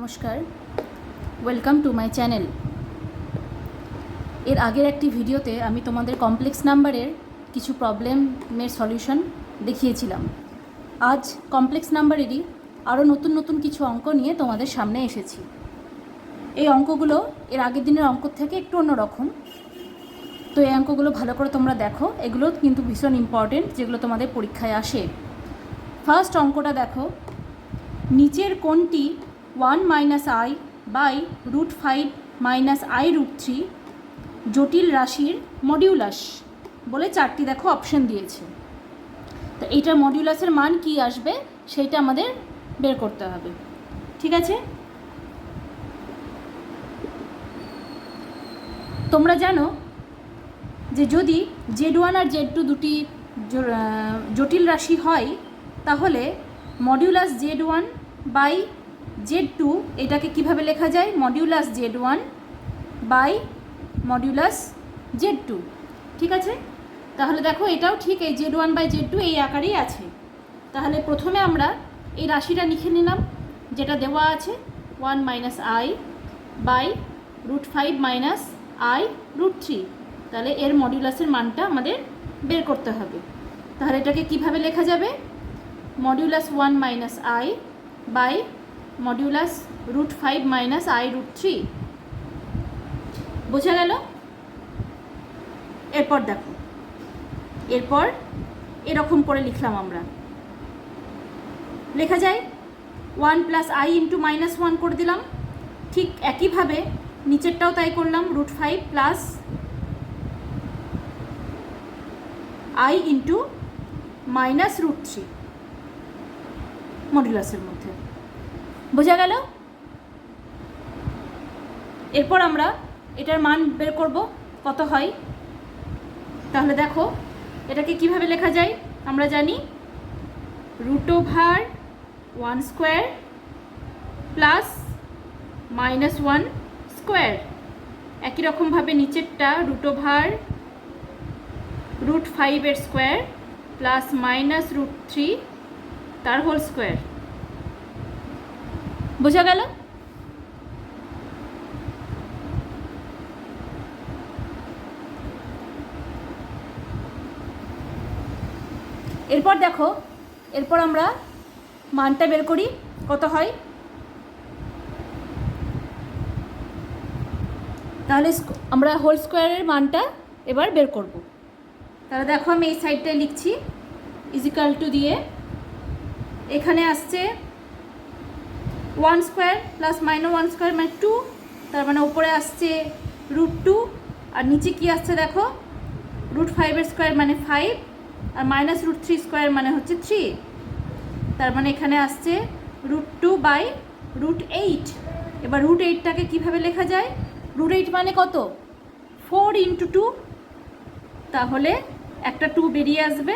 নমস্কার, welcome to my channel. এর আগের একটি ভিডিওতে আমি তোমাদের কমপ্লেক্স নাম্বারের কিছু প্রবলেমের সলিউশন দেখিয়েছিলাম। আজ কমপ্লেক্স নাম্বারেরই আরও নতুন নতুন কিছু অঙ্ক নিয়ে তোমাদের সামনে এসেছি। এই অঙ্কগুলো এর আগের দিনের অঙ্ক থেকে একটু অন্যরকম, তো এই অঙ্কগুলো ভালো করে তোমরা দেখো। এগুলো কিন্তু ভীষণ ইম্পর্টেন্ট, যেগুলো তোমাদের পরীক্ষায় আসে। ফার্স্ট অঙ্কটা দেখো, নিচের কোনটি 1 - i বাই √5 - i√3 জটিল রাশির মডিউলাস বলে চারটি দেখো অপশন দিয়েছে। তো এইটার মডিউলাসের মান কি আসবে সেইটা আমাদের বের করতে হবে, ঠিক আছে? তোমরা জানো যে যদি Z1 আর Z2 দুটি জটিল রাশি হয়, তাহলে মডিউলাস Z1 বাই Z2 এটাকে কিভাবে লেখা যায়? Modulus Z1 by modulus Z2, ঠিক আছে? তাহলে দেখো এটাও ঠিক, এই Z1 বাই Z2 এই আকারেই আছে। তাহলে প্রথমে আমরা এই রাশিটা লিখে নিলাম, যেটা দেওয়া আছে 1 - i বাই √5 - i√3। তাহলে এর মডিউলাসের মানটা আমাদের বের করতে হবে। তাহলে এটাকে কিভাবে লেখা যাবে? Modulus 1 - i by modulus √5 - i√3। বোঝা গেল? এরপর দেখো, এরপর এরকম করে লিখলাম আমরা, লেখা যায় 1 + i × -1 করে দিলাম। ঠিক একইভাবে নিচেরটাও তাই করলাম, √5 + i × -√3 মডিউলাসের মধ্যে। বোঝা গেল? এরপর আমরা এটার মান বের করব কত হয়। তাহলে দেখো এটাকে কিভাবে লেখা যায়? আমরা জানি √1² প্লাস -1²। একই রকমভাবে নিচেরটা √5² প্লাস -√3 তার হোল স্কোয়ার। বোঝা গেল? এরপর দেখো, এরপর আমরা মানটা বের করি কত হয়। তাহলে আমরা হোল স্কোয়ারের মানটা এবার বের করব। তাহলে দেখো আমি এই সাইডটায় লিখছি = দিয়ে, এখানে আসছে 1² প্লাস -1² মানে 2, তার মানে উপরে আসছে √2, আর নিচে কি আসছে দেখো √5² মানে 5, আর -√3² মানে হচ্ছে 3। তার মানে এখানে আসছে √2 বাই √8। এবার √8টাকে কীভাবে লেখা যায়? √8 মানে কত? 4 × 2, তাহলে একটা 2 বেরিয়ে আসবে,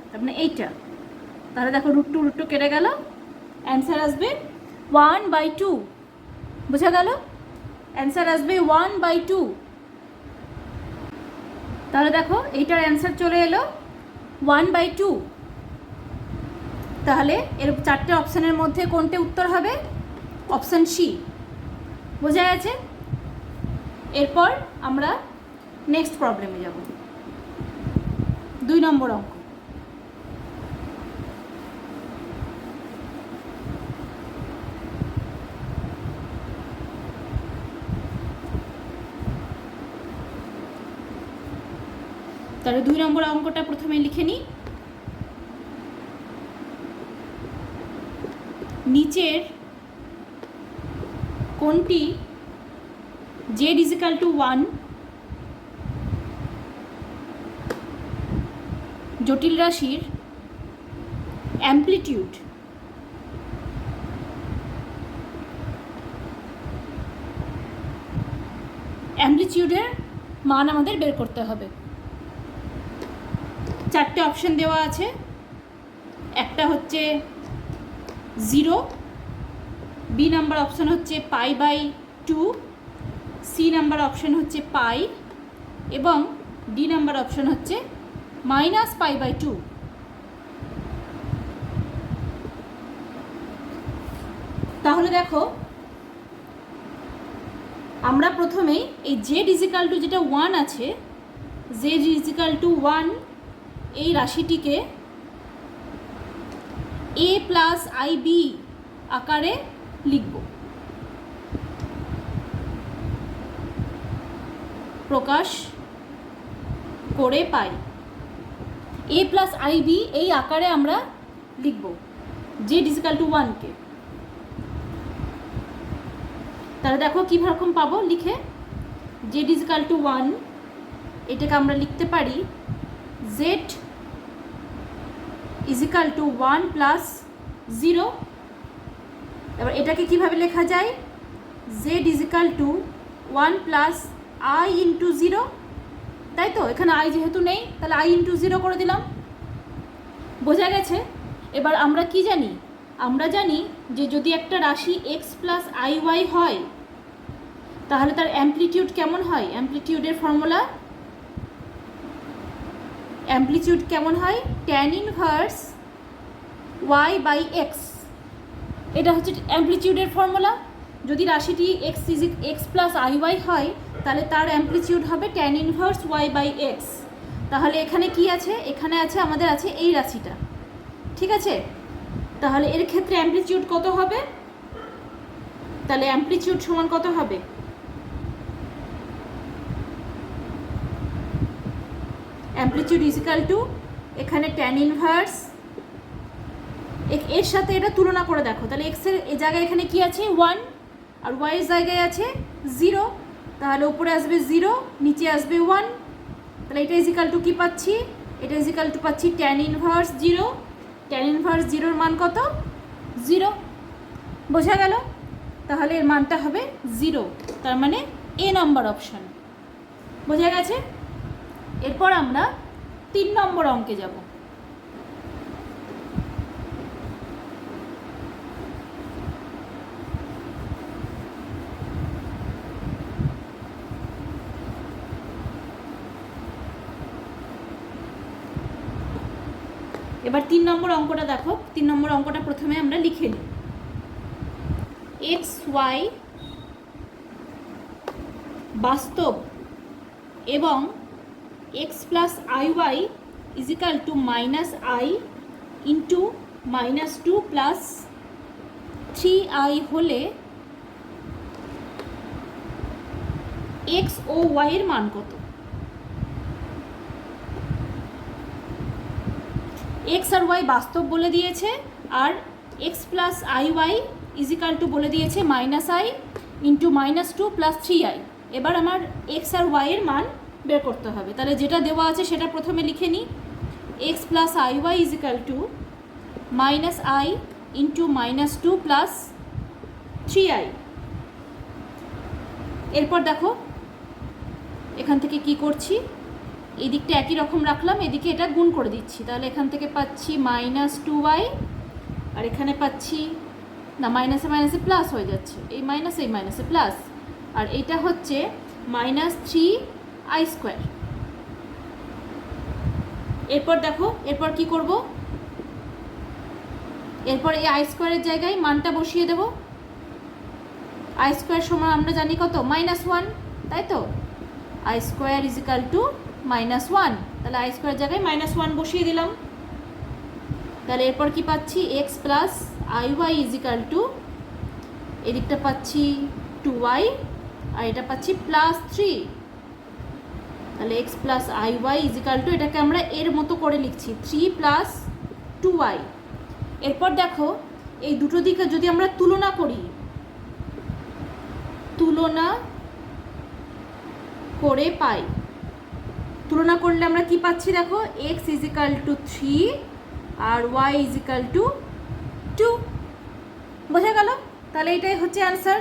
তার মানে এইটা। তাহলে দেখো √2 কেটে গেল, অ্যান্সার আসবে 1/2। বোঝা গেল? অ্যান্সার আসবে 1/2। তাহলে দেখো এইটার অ্যান্সার চলে এলো 1/2। তাহলে এর চারটে অপশানের মধ্যে কোনটা উত্তর হবে? Option C. বোঝা গেছে? এরপর আমরা নেক্সট প্রবলেমে যাব, 2 নম্বর অঙ্ক। তাহলে 2 নম্বর অঙ্কটা প্রথমে লিখে নিই। নিচের কোনটি z = 1 জটিল রাশির অ্যামপ্লিটিউড অ্যামপ্লিটিউডের মান আমাদের বের করতে হবে। চারটে অপশন দেওয়া আছে, একটা হচ্ছে 0, বি নাম্বার অপশন হচ্ছে π/2, সি নাম্বার অপশন হচ্ছে π, এবং ডি নাম্বার অপশন হচ্ছে -π/2। তাহলে দেখো আমরা প্রথমেই এই জেড ইজিক্যাল টু যেটা 1 আছে, জেড ইজিক্যাল টু 1 এই রাশিটিকে a প্লাস IB আকারে লিখব, প্রকাশ করে পাই। a প্লাস IB এই আকারে আমরা লিখব জেড ইজিক্যাল টু 1কে। তাহলে দেখো কী রকম পাবো লিখে, জেড ইজিক্যাল টু 1 এটাকে আমরা লিখতে পারি জেড ইজিক্যাল টু 1 প্লাস 0। এবার এটাকে কিভাবে লেখা যায়, Z is equal to 1 plus I into 0, তাই তো? এখানে I যেহেতু নেই তাহলে I ইন্টু 0 করে দিলাম, বোঝা গেছে? এবার আমরা কি জানি, আমরা জানি যে যদি একটা রাশি x প্লাস IY হয় তাহলে তার অ্যামপ্লিটিউড কেমন হয়। অ্যামপ্লিটিউডের ফর্মুলা, অ্যামপ্লিটিউড কেমন হয়, tan inverse y by x, এটা হচ্ছে অ্যামপ্লিটিউডের ফর্মুলা। যদি রাশিটি x প্লাস IY হয় তাহলে তার অ্যামপ্লিটিউড হবে tan inverse y by x। তাহলে এখানে কি আছে, এখানে আছে আমাদের আছে এই রাশিটা, ঠিক আছে? তাহলে এর ক্ষেত্রে অ্যামপ্লিটিউড কত হবে, তাহলে অ্যামপ্লিটিউড সমান কত হবে, অ্যামপ্লিটিউড ইজিক্যাল টু এখানে tan ইনভার্স, এর সাথে এটা তুলনা করে দেখো, তাহলে x এর এই জায়গায় এখানে কি আছে 1 আর y এর জায়গায় আছে 0, তাহলে উপরে আসবে 0 নিচে আসবে 1, তাহলে এটা ইজিক্যাল টু কি পাচ্ছি, এটা ইজিক্যাল টু পাচ্ছি tan ইনভার্স 0, tan ইনভার্স 0 এর মান কত 0, বোঝা গেল? তাহলে এর মানটা হবে 0, তার মানে A নম্বর অপশান, বোঝা গেছে? এরপর আমরা 3 নম্বর অঙ্কে যাব। এবার 3 নম্বর অঙ্কটা দেখো, 3 নম্বর অঙ্কটা প্রথমে আমরা লিখে নিই। XY বাস্তব এবং x plus IY is equal to minus I into -2 plus 3I হলে x ও y এর মান কত? x আর y বাস্তব বলে দিয়েছে, আর x plus IY is equal to বলে দিয়েছে -I ইন্টু -2 প্লাস 3I। এবার আমার x আর y এর মান বের করতে হবে, তাহলে যেটা দেওয়া আছে সেটা প্রথমে লিখে নিই। x plus IY is equal to -I into -2 plus 3I। এরপর দেখো এখান থেকে কি করছি, এই দিকটা একই রকম রাখলাম, এদিকে এটা গুণ করে দিচ্ছি, তাহলে এখান থেকে পাচ্ছি -2y, আর এখানে পাচ্ছি না, মাইনাসে মাইনাসে প্লাস হয়ে যাচ্ছে, এই মাইনাসে প্লাস, আর এটা হচ্ছে -3I²। এরপর দেখো এরপর কি করব, এরপর এই I² এর জায়গায় মানটা বসিয়ে দেব। I² সমান আমরা জানি কত, -1, তাই তো? I² ইজিক্যাল টু -1, তাহলে I² এর জায়গায় -1 বসিয়ে দিলাম। তাহলে এরপর কি পাচ্ছি, x plus IY is equal to এদিকটা পাচ্ছি 2y আর এটা পাচ্ছি +3, তাহলে x plus IY is equal to এটাকে আমরা এর মতো করে লিখছি 3 প্লাস 2y। এরপর দেখো এই দুটো দিকে যদি আমরা তুলনা করি, তুলনা করে পাই, তুলনা করলে আমরা কি পাচ্ছি দেখো, x is equal to 3 R y is equal to 2, বোঝা গেল? তাহলে এটাই হচ্ছে অ্যান্সার।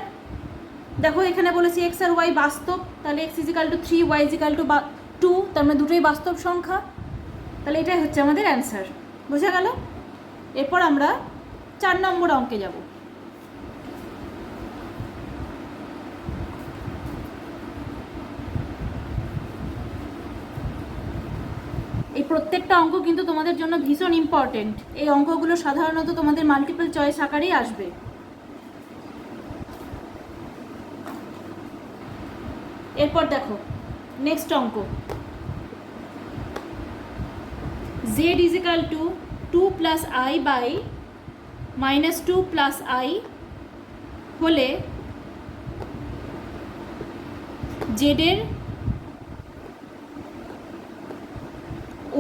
দেখো এখানে বলেছি x আর y বাস্তব, তাহলে x is equal to 3 y is equal to 2, তার মানে দুটোই বাস্তব সংখ্যা, তাহলে এটাই হচ্ছে আমাদের অ্যান্সার, বোঝা গেল? এরপর আমরা 4 নম্বর অঙ্কে যাব। এই প্রত্যেকটা অঙ্ক কিন্তু তোমাদের জন্য ভীষণ ইম্পর্টেন্ট। এই অঙ্কগুলো সাধারণত তোমাদের মাল্টিপল চয়েস আকারেই আসবে। এরপর দেখো নেক্সট অঙ্ক, Z is equal to 2 plus I by -2 plus I হলে জেডের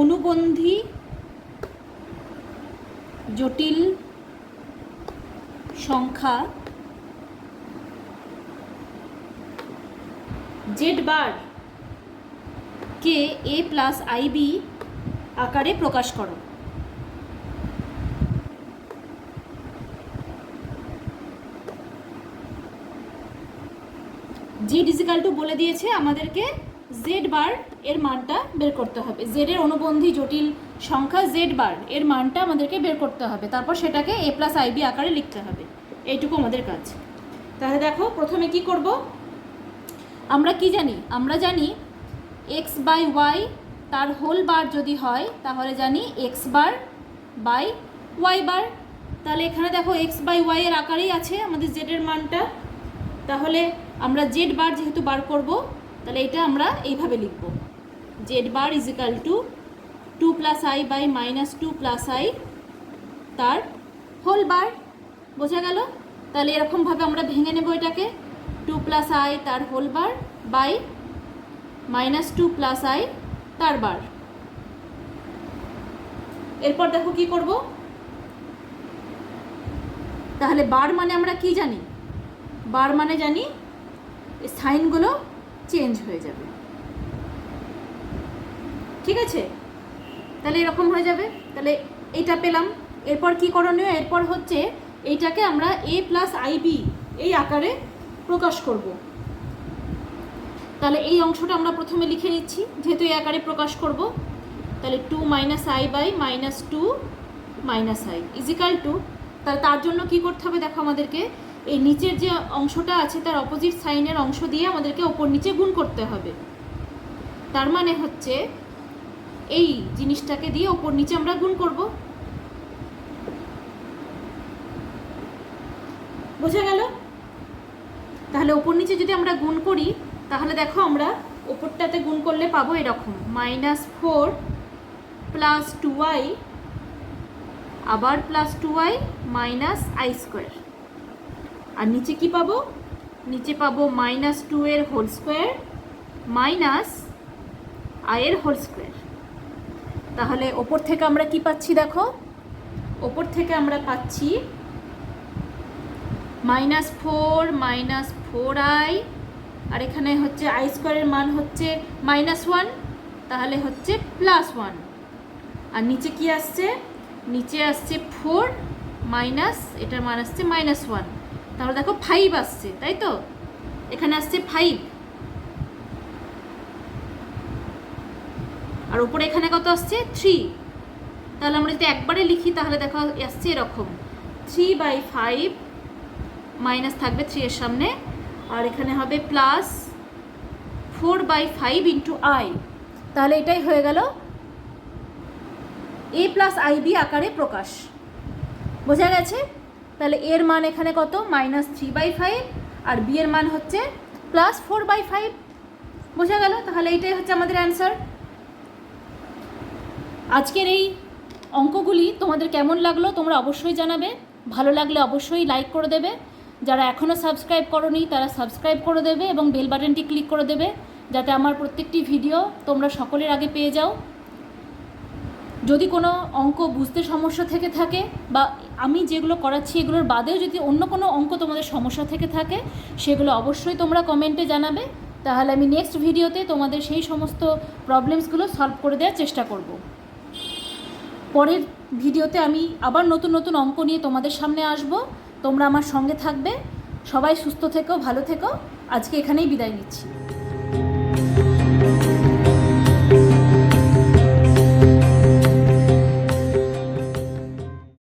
অনুবন্ধী জটিল সংখ্যা জেড বার কে এ প্লাস আইবি আকারে প্রকাশ করো। জেড ইজিক্যাল টু বলে দিয়েছে আমাদেরকে জেড বার এর মানটা বের করতে হবে, জেড এর অনুবন্ধী জটিল সংখ্যা জেড বার এর মানটা আমাদেরকে বের করতে হবে, তারপর সেটাকে এ প্লাস আইবি আকারে লিখতে হবে। এইটুকু আমাদের কাজ। তাহলে দেখো প্রথমে কি করব, আমরা কি জানি, আমরা জানি এক্স বাই ওয়াই তার হোল বার যদি হয় তাহলে জানি x bar by y bar. তাহলে এখানে দেখো এক্স বাই ওয়াই এর আকারেই আছে আমাদের জেডের মানটা। তাহলে আমরা জেড বার যেহেতু বার করব, তাহলে এটা আমরা এইভাবে লিখব, Z bar is equal to 2 plus I by -2 plus I তার হোল বার। বোঝা গেল? তাহলে এরকমভাবে আমরা ভেঙে নেব এটাকে, 2 প্লাস আই তার whole bar by -2 plus I তার বার। এরপর দেখো কি করব, তাহলে বার মানে আমরা কি জানি, বার মানে জানি সাইনগুলো চেঞ্জ হয়ে যাবে, ঠিক আছে? তাহলে এরকম হয়ে যাবে, তাহলে এইটা পেলাম। এরপর কি করণীয়, এরপর হচ্ছে এইটাকে আমরা এ প্লাস আইবি এই আকারে প্রকাশ করব। তাহলে এই অংশটা আমরা প্রথমে লিখে নিচ্ছি, যেহেতু এই আকারে প্রকাশ করব। তাহলে 2 minus I by -2 minus I is equal to, তাহলে তার জন্য কি করতে হবে দেখো, আমাদেরকে এই নিচের যে অংশটা আছে তার অপোজিট সাইনের অংশ দিয়ে আমাদেরকে ওপর নিচে গুণ করতে হবে। তার মানে হচ্ছে এই জিনিসটাকে দিয়ে ওপর নিচে আমরা গুণ করব। বোঝা গেল? তাহলে ওপর নিচে যদি আমরা গুণ করি তাহলে দেখো আমরা ওপরটাতে গুণ করলে পাবো এরকম -4 প্লাস 2i আবার plus 2i minus i square. আর নিচে কি পাবো, নিচে পাবো -2 এর হোল স্কোয়ার মাইনাস আই এর হোল স্কোয়ার। তাহলে ওপর থেকে আমরা কি পাচ্ছি দেখো, ওপর থেকে আমরা পাচ্ছি -4 আর এখানে হচ্ছে আই স্কোয়ারের মান হচ্ছে -1, তাহলে হচ্ছে +1। আর নিচে কি আসছে, নিচে আসছে 4 মাইনাস এটার মান আসছে -1, তাহলে দেখো 5 আসছে, তাই তো? এখানে আসছে 5, আর উপরে এখানে কত আসছে 3। তাহলে আমরা যদি একবারে লিখি তাহলে দেখো আসছে এরকম 3/5 মাইনাস থাকবে 3 এর সামনে, আর এখানে হবে প্লাস 4/5 ইন্টু আই। তাহলে এটাই হয়ে গেল এ প্লাস আইবি আকারে প্রকাশ। বোঝা গেছে? তাহলে এর মান এখানে কত -3/5 আর বি এর মান হচ্ছে +4/5। বোঝা গেল? তাহলে এইটাই হচ্ছে আমাদের অ্যান্সার। আজকের এই অঙ্কগুলি তোমাদের কেমন লাগলো তোমরা অবশ্যই জানাবে, ভালো লাগলে অবশ্যই লাইক করে দেবে, যারা এখনও সাবস্ক্রাইব করোনি তারা সাবস্ক্রাইব করে দেবে এবং বেল বাটনটি ক্লিক করে দেবে, যাতে আমার প্রত্যেকটি ভিডিও তোমরা সকলের আগে পেয়ে যাও। যদি কোনো অঙ্ক বুঝতে সমস্যা থেকে থাকে বা আমি যেগুলো করাচ্ছি এগুলোর বাদেও যদি অন্য কোনো অঙ্ক তোমাদের সমস্যা থেকে থাকে সেগুলো অবশ্যই তোমরা কমেন্টে জানাবে, তাহলে আমি নেক্সট ভিডিওতে তোমাদের সেই সমস্ত প্রবলেমসগুলো সলভ করে দেওয়ার চেষ্টা করব। পরের ভিডিওতে আমি আবার নতুন নতুন অঙ্ক নিয়ে তোমাদের সামনে আসব, তোমরা আমার সঙ্গে থাকবে। সবাই সুস্থ থেকো, ভালো থেকো। আজকে এখানেই বিদায় নিচ্ছি।